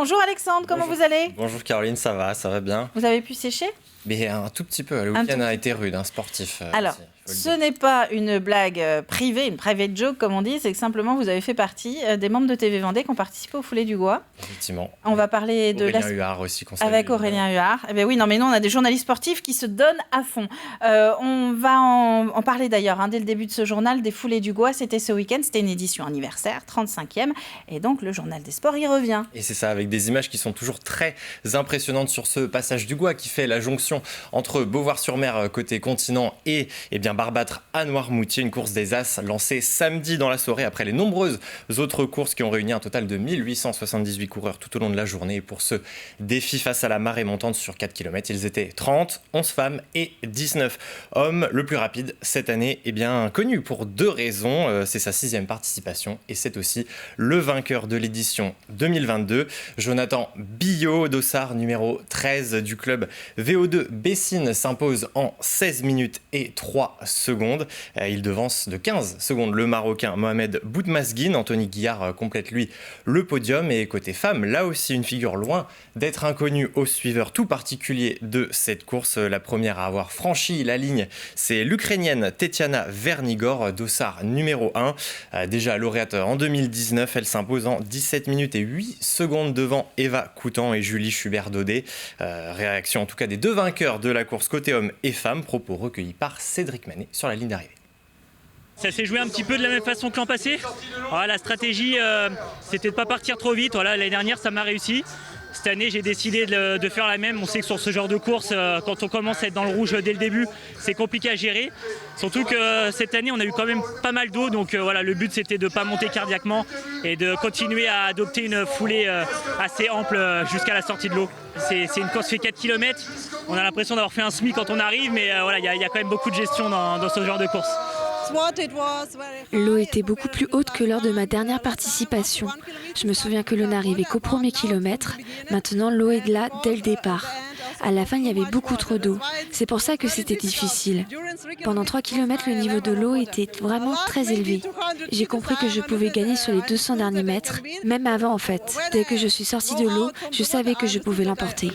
Bonjour Alexandre, comment vous allez? Bonjour Caroline, ça va bien. Vous avez pu sécher? Mais un tout petit peu, le week-end a été rude, sportif. Alors, ce n'est pas une blague privée, une private joke comme on dit, c'est que simplement vous avez fait partie des membres de TV Vendée qui ont participé au Foulée du Gois. Effectivement. On va parler de Aurélien Huard aussi. Avec Aurélien Huard. Eh bien oui, non mais nous on a des journalistes sportifs qui se donnent à fond. On va en parler d'ailleurs dès le début de ce journal des Foulées du Gois. C'était ce week-end, c'était une édition anniversaire, 35e. Et donc le journal des sports y revient. Et c'est ça, avec des images qui sont toujours très impressionnantes sur ce passage du Gois qui fait la jonction entre Beauvoir-sur-Mer côté continent et Barbâtre à Noirmoutier, une course des As lancée samedi dans la soirée après les nombreuses autres courses qui ont réuni un total de 1878 coureurs tout au long de la journée. Et pour ce défi face à la marée montante sur 4 km, ils étaient 30, 11 femmes et 19 hommes. Le plus rapide cette année est bien connu pour deux raisons. C'est sa 6e participation et c'est aussi le vainqueur de l'édition 2022, Jonathan Billot, dossard numéro 13 du club VO2 Bessines, s'impose en 16 minutes et 3 secondes. Il devance de 15 secondes le Marocain Mohamed Boudmasguine. Anthony Guillard complète lui le podium. Et côté femmes, là aussi une figure loin d'être inconnue aux suiveurs tout particuliers de cette course. La première à avoir franchi la ligne, c'est l'Ukrainienne Tetiana Vernigor, dossard numéro 1. Déjà lauréate en 2019, elle s'impose en 17 minutes et 8 secondes devant Eva Coutan et Julie Schubert-Daudet. Réaction en tout cas des deux vainqueurs de la course côté hommes et femmes, propos recueillis par Cédric Manet sur la ligne d'arrivée. Ça s'est joué un petit peu de la même façon que l'an passé. La stratégie, c'était de ne pas partir trop vite. L'année dernière, ça m'a réussi. Cette année, j'ai décidé de faire la même. On sait que sur ce genre de course, quand on commence à être dans le rouge dès le début, c'est compliqué à gérer. Surtout que cette année, on a eu quand même pas mal d'eau. Donc le but, c'était de ne pas monter cardiaquement et de continuer à adopter une foulée assez ample jusqu'à la sortie de l'eau. C'est une course qui fait 4 km. On a l'impression d'avoir fait un SMI quand on arrive, mais il y a quand même beaucoup de gestion dans ce genre de course. L'eau était beaucoup plus haute que lors de ma dernière participation. Je me souviens que l'eau n'arrivait qu'au premier kilomètre. Maintenant, l'eau est là dès le départ. À la fin, il y avait beaucoup trop d'eau. C'est pour ça que c'était difficile. Pendant 3 km, le niveau de l'eau était vraiment très élevé. J'ai compris que je pouvais gagner sur les 200 derniers mètres, même avant en fait. Dès que je suis sortie de l'eau, je savais que je pouvais l'emporter.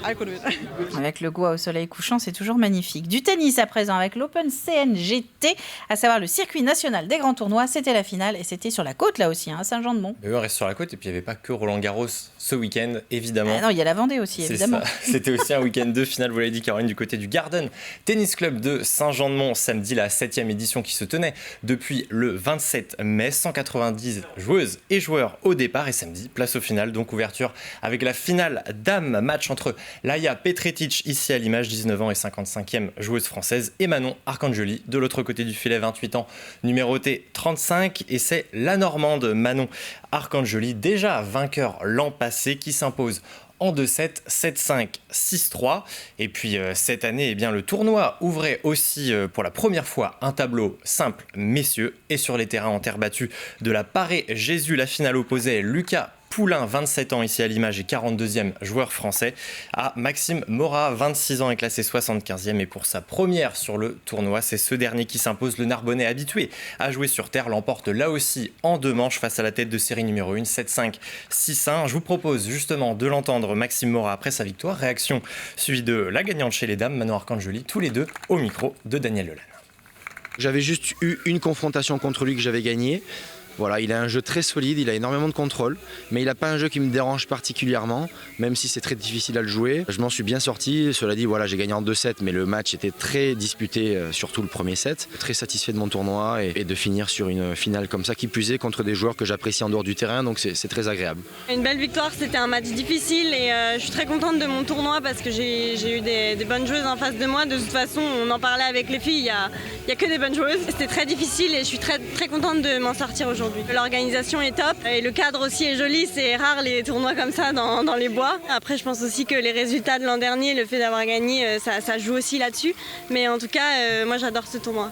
Avec le Gois au soleil couchant, c'est toujours magnifique. Du tennis à présent avec l'Open CNGT, à savoir le circuit national des grands tournois. C'était la finale et c'était sur la côte là aussi, à Saint-Jean-de-Mont. On reste sur la côte et puis il n'y avait pas que Roland-Garros ce week-end, évidemment. Non, il y a la Vendée aussi, évidemment. C'était aussi un week-end de finale, vous l'avez dit Caroline, du côté du Garden Tennis Club de Saint-Jean-de-Mont, samedi, la 7e édition qui se tenait depuis le 27 mai. 190 joueuses et joueurs au départ et samedi, place au final, donc ouverture avec la finale dames, match entre Laia Petretic, ici à l'image, 19 ans et 55e joueuse française, et Manon Arcangeli, de l'autre côté du filet, 28 ans, numérotée 35, et c'est la Normande Manon Arcangeli, déjà vainqueur l'an passé, qui s'impose en 2-7, 7-5, 6-3. Et puis cette année, le tournoi ouvrait aussi pour la première fois un tableau simple messieurs. Et sur les terrains en terre battue de la Paré-Jésus, la finale opposait Lucas Poulain, 27 ans ici à l'image et 42e joueur français, à Maxime Morat, 26 ans et classé 75e. Et pour sa première sur le tournoi, c'est ce dernier qui s'impose. Le Narbonnais, habitué à jouer sur terre, l'emporte là aussi en 2 manches face à la tête de série numéro 1, 7-5, 6-1. Je vous propose justement de l'entendre, Maxime Morat, après sa victoire. Réaction suivie de la gagnante chez les dames, Manon Arcangeli, tous les deux au micro de Daniel Lelanne. J'avais juste eu une confrontation contre lui que j'avais gagnée. Voilà, il a un jeu très solide, il a énormément de contrôle, mais il n'a pas un jeu qui me dérange particulièrement, même si c'est très difficile à le jouer. Je m'en suis bien sorti, cela dit, j'ai gagné en 2-7, mais le match était très disputé, surtout le premier set. Très satisfait de mon tournoi et de finir sur une finale comme ça, qui plus est contre des joueurs que j'apprécie en dehors du terrain, donc c'est très agréable. Une belle victoire, c'était un match difficile et je suis très contente de mon tournoi parce que j'ai eu des bonnes joueuses en face de moi. De toute façon, on en parlait avec les filles, il y a que des bonnes joueuses. C'était très difficile et je suis très, très contente de m'en sortir aujourd'hui. L'organisation est top et le cadre aussi est joli, c'est rare les tournois comme ça dans les bois. Après je pense aussi que les résultats de l'an dernier, le fait d'avoir gagné, ça joue aussi là-dessus. Mais en tout cas, moi j'adore ce tournoi.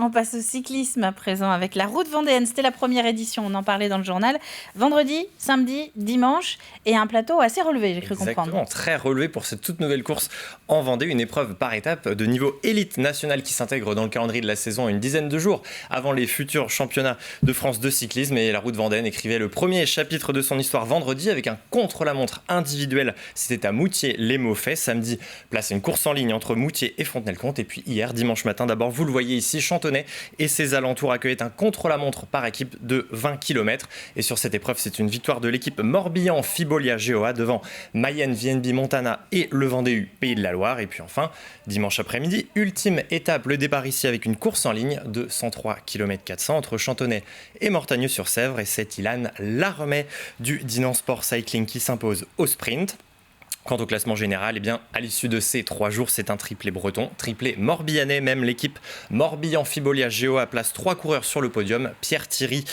On passe au cyclisme à présent avec la route vendéenne. C'était la première édition, on en parlait dans le journal. Vendredi, samedi, dimanche et un plateau assez relevé, j'ai cru comprendre. Exactement, très relevé pour cette toute nouvelle course en Vendée, une épreuve par étape de niveau élite nationale qui s'intègre dans le calendrier de la saison une dizaine de jours avant les futurs championnats de France de cyclisme. Et la route vendéenne écrivait le premier chapitre de son histoire vendredi avec un contre-la-montre individuel. C'était à Moutier-les-Maufaits. Samedi, place à une course en ligne entre Moutier et Fontenay-le-Comte. Et puis hier, dimanche matin, d'abord, vous le voyez ici, Chantonnay et ses alentours accueillaient un contre-la-montre par équipe de 20 km. Et sur cette épreuve, c'est une victoire de l'équipe Morbihan-Fibolia-GOA devant Mayenne, VNB Montana et le Vendée-U Pays de la Loire. Et puis enfin, dimanche après-midi, ultime étape, le départ ici avec une course en ligne de 103 km 400 entre Chantonnay et Mortagneux-sur-Sèvre. Et c'est Ilan Larmet du Dinan Sport Cycling qui s'impose au sprint. Quant au classement général, eh bien, à l'issue de ces 3 jours, c'est un triplé breton, triplé morbihanais. Même l'équipe Morbihan-Fibolia-GOA place 3 coureurs sur le podium. Pierre Thierry,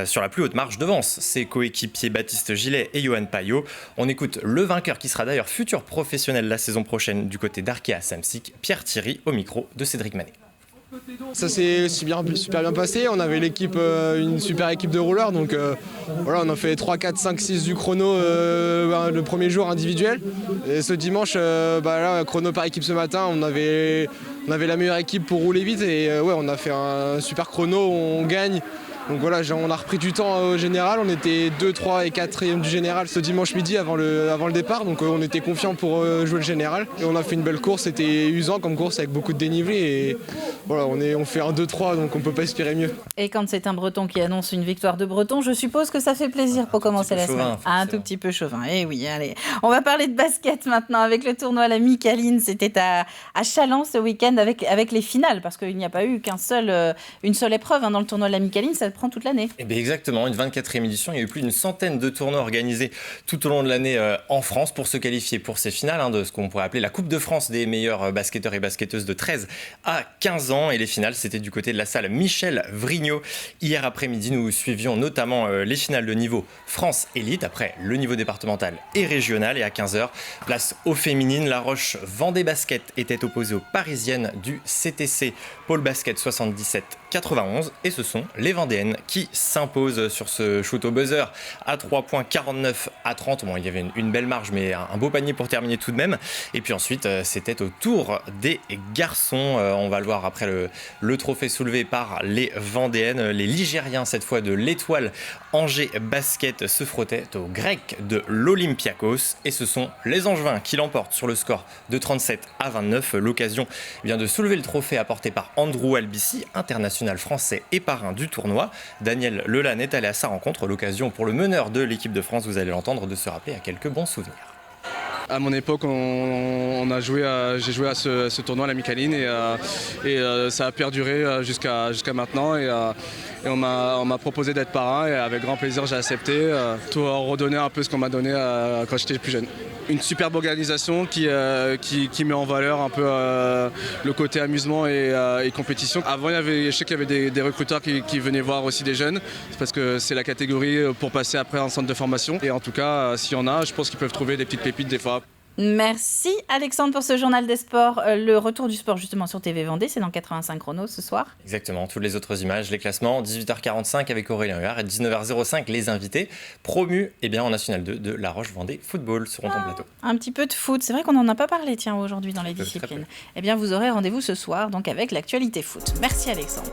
sur la plus haute marche, devance ses coéquipiers Baptiste Gillet et Johan Payot. On écoute le vainqueur, qui sera d'ailleurs futur professionnel la saison prochaine du côté d'Arkea Samsic, Pierre Thierry, au micro de Cédric Manet. Ça s'est super bien passé, on avait l'équipe, une super équipe de rouleurs, donc voilà, on a fait 3, 4, 5, 6 du chrono le premier jour individuel. Et ce dimanche, là, chrono par équipe ce matin, on avait la meilleure équipe pour rouler vite et on a fait un super chrono, on gagne. Donc voilà, on a repris du temps au général, on était 2, 3 et 4e du général ce dimanche midi avant le départ, donc on était confiants pour jouer le général. Et on a fait une belle course, c'était usant comme course avec beaucoup de dénivelé et voilà, on fait un 2-3, donc on peut pas espérer mieux. Et quand c'est un Breton qui annonce une victoire de Breton, je suppose que ça fait plaisir pour commencer la semaine. Un tout petit peu chauvin, eh oui, allez. On va parler de basket maintenant avec le tournoi La Micaline. C'était à Challans ce week-end avec les finales, parce qu'il n'y a pas eu une seule épreuve dans le tournoi La Micaline, ça prend toute l'année. Eh bien exactement, une 24e édition. Il y a eu plus d'une centaine de tournois organisés tout au long de l'année en France pour se qualifier pour ces finales de ce qu'on pourrait appeler la Coupe de France des meilleurs basketteurs et basketteuses de 13 à 15 ans. Et les finales, c'était du côté de la salle Michel Vrignot. Hier après-midi, nous suivions notamment les finales de niveau France Élite, après le niveau départemental et régional. Et à 15h, place aux féminines. La Roche Vendée Basket était opposée aux parisiennes du CTC Pôle Basket 77-91. Et ce sont les Vendéennes qui s'imposent sur ce shoot au buzzer à 3 points, 49 à 30. Bon, il y avait une belle marge, mais un beau panier pour terminer tout de même. Et puis ensuite, c'était au tour des garçons. On va le voir après le trophée soulevé par les Vendéennes. Les Ligériens, cette fois de l'Étoile Angers Basket, se frottaient aux Grecs de l'Olympiakos. Et ce sont les Angevins qui l'emportent sur le score de 37 à 29. L'occasion vient de soulever le trophée apporté par Andrew Albici, international français et parrain du tournoi. Daniel Lelanne est allé à sa rencontre. L'occasion pour le meneur de l'équipe de France, vous allez l'entendre, de se rappeler à quelques bons souvenirs. À mon époque, j'ai joué à ce tournoi à la Micaline et ça a perduré jusqu'à maintenant. Et on m'a proposé d'être parrain et avec grand plaisir j'ai accepté. Tout redonner un peu ce qu'on m'a donné quand j'étais plus jeune. Une superbe organisation qui met en valeur un peu le côté amusement et compétition. Avant, je sais qu'il y avait des recruteurs qui venaient voir aussi des jeunes, parce que c'est la catégorie pour passer après un centre de formation. Et en tout cas, s'il y en a, je pense qu'ils peuvent trouver des petites pépites des fois. Merci Alexandre pour ce journal des sports. Le retour du sport justement sur TV Vendée, c'est dans 85 chronos ce soir. Exactement, toutes les autres images, les classements, 18h45 avec Aurélien Huard et 19h05 les invités promus en National 2 de La Roche-Vendée Football seront en plateau. Un petit peu de foot, c'est vrai qu'on n'en a pas parlé aujourd'hui dans les disciplines. Vous aurez rendez-vous ce soir donc avec l'actualité foot. Merci Alexandre.